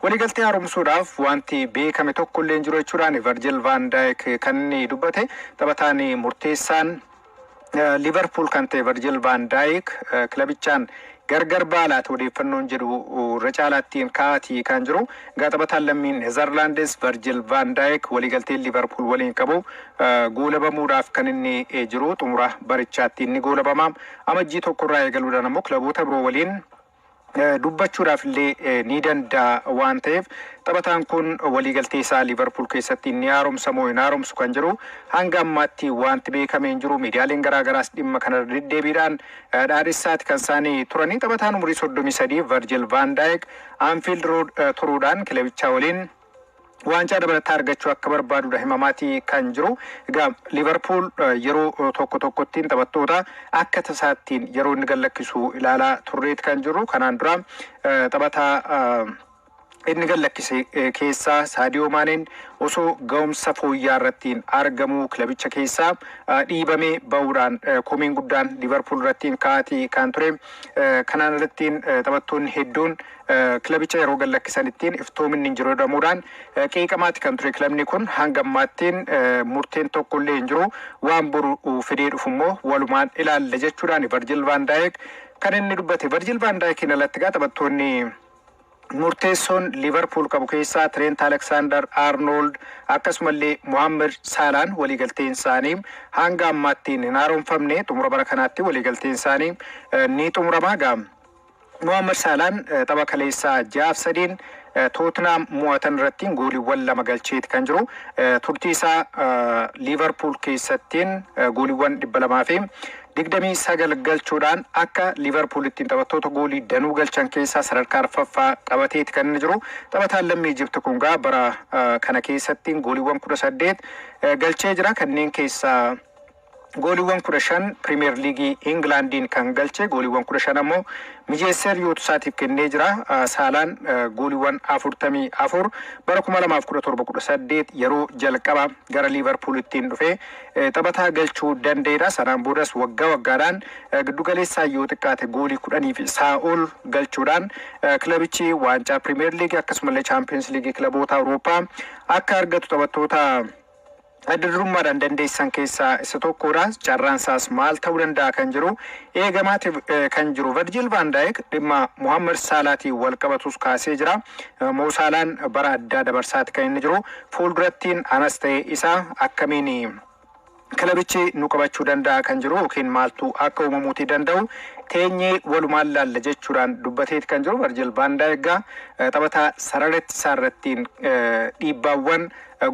waliigaltee haaromsuudhaaf wanti beekame tokko illee jiru jechuudhaan Virgil van Dijk kan inni dubbate taphataan murteessaan Liverpool kan ta'e Virgil van Dijk kilabichaan gargar baalaat odeeffannoon jedhu irra caalaattiin kaa'atii kan jiru taphataan lammiin Neezerlaandis Virgil van Dijk waliigaltee Liverpool waliin qabu goolabamuudhaaf kan inni jiru xumura barichaatti inni goolabamaa amajjii tokkorraa eegaluudhaan ammoo kilaboota biroo waliin dubbachuudhaaf illee ni danda'a waan ta'eef taphataan kun waliigaltee isaa Liverpool keessatti ni haaromsamoo hin haaromsu kan jiru hanga ammaatti wanti beekamee hin jiru miidiyaaleen garaagaraas dhimma kana deddeebiidhaan dhaadhessaati kan isaanii turanii taphataan umurii 33 Virgil van Dijk Anfield Road turuudhaan kilabichaa waliin waancaa dabalataa argachuu akka barbaadudha himamaatii kan jiru egaa Liverpool yeroo tokkottiin taphattoota akka tasaattiin yeroo inni gallakkisu ilaalaa turreet kan jiru kanaan dura taphataa inni gallakkise keessaa Sadio Maaneen osoo ga'umsa fooyyaa irrattiin argamu kilabicha keessaa dhiibamee ba'uudhaan komiin guddaan Liverpool irrattiin kaa'atii kan ture kanaan irrattiin taphattoonni hedduun kilabicha yeroo gallakkisanittiin iftoominni jiru jedhamuudhaan qeeqamaatti kan ture kilabni kun hanga ammaattiin murteen tokko illee hin jiru waan boru fidee dhufu immoo walumaan ilaalla jechuudhaan Virgil van Dijk kan inni dubbate Virgil van Dijkin alatti taphattoonni murteessoon Liverpool qabu keessaa Trent Alexander-Arnold akkasumallee Mohamed Salah waliigalteen isaanii hanga ammaattiin hin haaromfamne xumura bara kanaatti waliigalteen isaanii ni xumuramaa ga'a. Mohamed Salah tapha kaleessaa 6-3 Tottenham mo'atan irratti gooliiwwan 2 galcheeti kan jiru turtii isaa Liverpool keessattiin gooliiwwan 229 galchuudhaan akka Liverpool ittiin taphattoota goolii danuu galchan keessaa sadarkaa arfaffaa qabateeti kan inni jiru taphataan lammii Ijipti kun bara kana keessattiin gooliiwwan 18 galchee jira kanneen keessaa gooliiwwan 15 Premier League Englandiin kan galche gooliiwwan 15 ammoo mijeesser yootu isaatiif kennee jira Saalaan gooliiwwan 44 bara 2017-18 yeroo jalqaba gara Liverpool ittiin dhufe taphataa galchuu danda'eera sanaan boodas waggaadhaan giddugaleessaa yoo xiqqaate goolii 10 fi isaa ol galchuudhaan kilabichi waancaa Premier League akkasumallee Champions League kilaboota Awurooppaa akka argatu taphattoota addarummaadhaan dandeessan keessaa isa tokkodha carraan isaas maal ta'uu danda'a kan jiru eegamaati kan jiru Virgil van Dijk dhimma Mohamed Salaatiin wal qabatus kaasee jira Mo Salaan bara addaa dabarsaati kan inni jiru fuuldurattiin anas ta'e isaa akkamiin kilabichi nu qabachuu danda'a kan jiru yookiin maaltu akka uumamuutii danda'u teenyee walumaan laalla jechuudhaan dubbateeti kan jiru Virgil van Dijk taphataa sararetti isaarrattiin dhiibbaawwan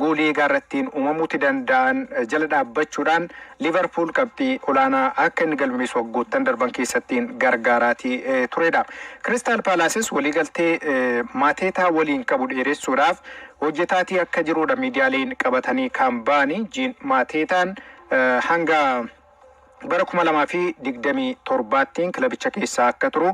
goolii eegaarrattiin uumamuutii danda'an jala dhaabbachuudhaan Liverpool qabxii olaanaa akka inni galmeessu waggoottan darban keessattiin gargaaraatii turedha. Crystal Palaces waliigaltee Mateetaa waliin qabu dheeressuudhaaf hojjetaatii akka jirudha miidiyaaleen qabatanii kan ba'anii Jean Mateetaan hanga bara 2027tiin kilabicha keessaa akka turu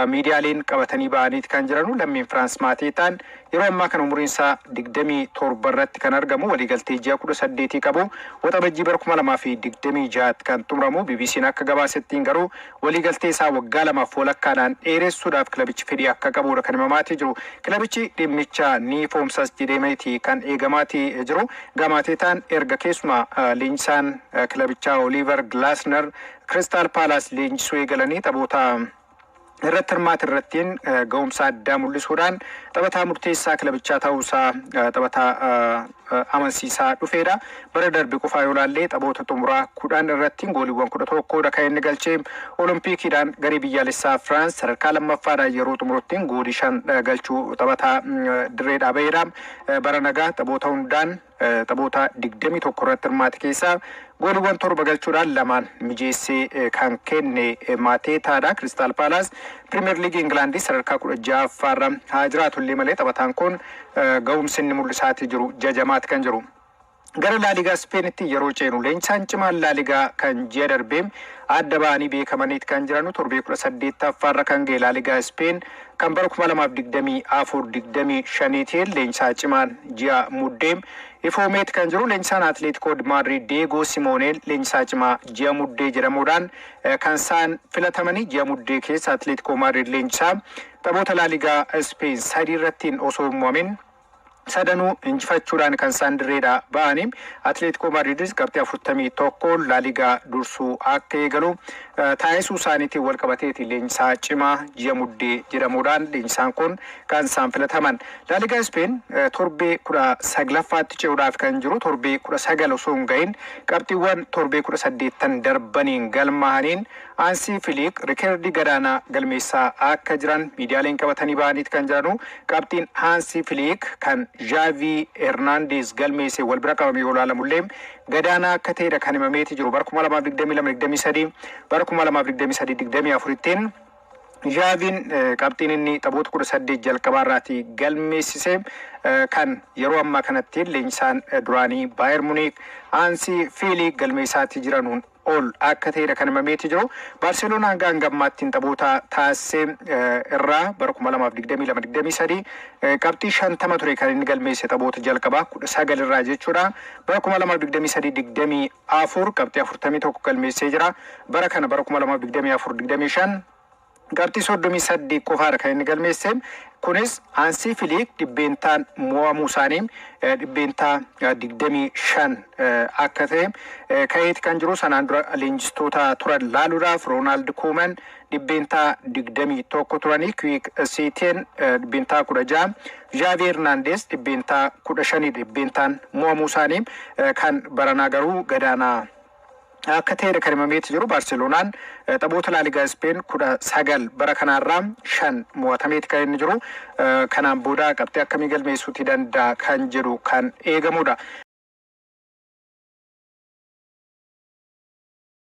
miidiyaaleen qabatanii ba'aniiti kan jiranu lammiin France Mateetaan yeroo ammaa kana umuriin isaa 27 irratti kan argamu waliigaltee ji'a 18 qabu waxabajjii bara 2026 kan xumuramu BBC'n akka gabaasettiin garuu waliigaltee isaa waggaa 2 walakkaadhaan dheeressuudhaaf kilabichi fedhii akka qabudha kan himamaatii jiru kilabichi dhimmicha ni foomsas jedhameeti kan eegamaatii jiru Mateetaan erga keessuma leenjisaan kilabichaa Oliver Glasner Crystal Palace leenjisuu eegalanii taphoota irratti hirmaata irrattiin ga'umsa addaa mul'isuudhaan taphataa murteessaa kilabichaa ta'uusaa taphataa amansiisaa dhufeedha bara darbe qofaa yoo ilaalle taphoota xumuraa 10 irrattiin gooliiwwan 11dha kan inni galchee Oloompiikiidhaan garee biyyaalessaa France sadarkaa lammaffaadhaan yeroo xumuruttiin goolii 5 galchuu taphataa dirreedhaa ba'eedha bara nagaa taphoota hundaan taphoota 21 irratti hirmaate keessaa gooliiwwan 7 galchuudhaan lamaan mijeessee kan kenne Mateetaadha Crystal Palace Premier League England sadarkaa 16ffaarra haa jiraatu illee malee taphataan kun ga'umsi inni mul'isaatii jiru jajamaati kan jiru. Gara La Liga Spainitti yeroo ceenu leenjisaan cimaan La Liga kan ji'a darbee adda ba'anii beekamaniiti kan jiranu torbee 18ffaarra kan ga'e La Liga Spain kan bara 2024-25tiin leenjisaa cimaan ji'a muddee ifoomeet kan jiru leenjisaan Atleetico Madrid Diego Simeone leenjisaa cimaa ji'a muddee jedhamuudhaan kan isaan filatamanii ji'a muddee keessa Atleetico Madrid leenjisaa taphoota La Liga Spain sadii irratti osoo muumamin sadanuu injifachuudhaan kan isaan dirreedha ba'anii Atleetico Madridis qabxii 41 La Liga dursuu akka eegalu taasisuu isaaniitiin wal qabateeti leenjisaa cimaa ji'a muddee jedhamuudhaan leenjisaan kun kan isaan filataman. La Liga Spain torbee 19ffaatti ce'uudhaaf kan jiru torbee 19 osoo hin gahin qabxiiwwan torbee 18 darbaniin galmaa'aniin Hansi Flick rikeerdii gadaanaa galmeessaa akka jiran miidiyaaleen qabatanii ba'aniit kan jiranu qabxiin Hansi Flick kan Xavi Hernandez galmeesse wal bira qabamee olaalamullee gadaanaa akka ta'edha kan himameeti jiru bara 2022-23 bara 2023-24 Xaviin qabxiin inni taphoota 18 jalqabaarraati galmeessise kan yeroo ammaa kanatti leenjisaan duraanii Bayern Munich Hansi Flick galmeessaatti jiranuun ol akka ta'edha kan himameeti jiru. Barcelona hangammaattiin taphoota taasisee irraa bara 2022-23 qabxii 50 ture kan inni galmeesse taphoota jalqabaa 19 irraa jechuudha. Bara 2023-24 qabxii 41 galmeessee jira. Bara kana bara 2024-25 qabxii 38 qofaadha kan inni galmeesse. Kunis Hansi Flick dhibbeentaan mo'amuu isaanii dhibbeentaa 25 akka ta'e ka'eeti kan jiru. Sanaan dura leenjistoota turan laaluudhaaf Ronald Koeman dhibbeentaa 21 turanii Quick Setien dhibbeentaa 16 Xavi Hernandez dhibbeentaa 15 dhibbeentaan mo'amuu isaanii kan baranaa garuu gadaanaa akka ta'edha kan himameeti jiru. Barcelonaan taphoota La Liga Spain 19 bara kanaarraa 5 mo'atameeti kan inni jiru. Kanaan booda qabxii akkamii galmeessuutii danda'a kan jedhu kan eegamudha.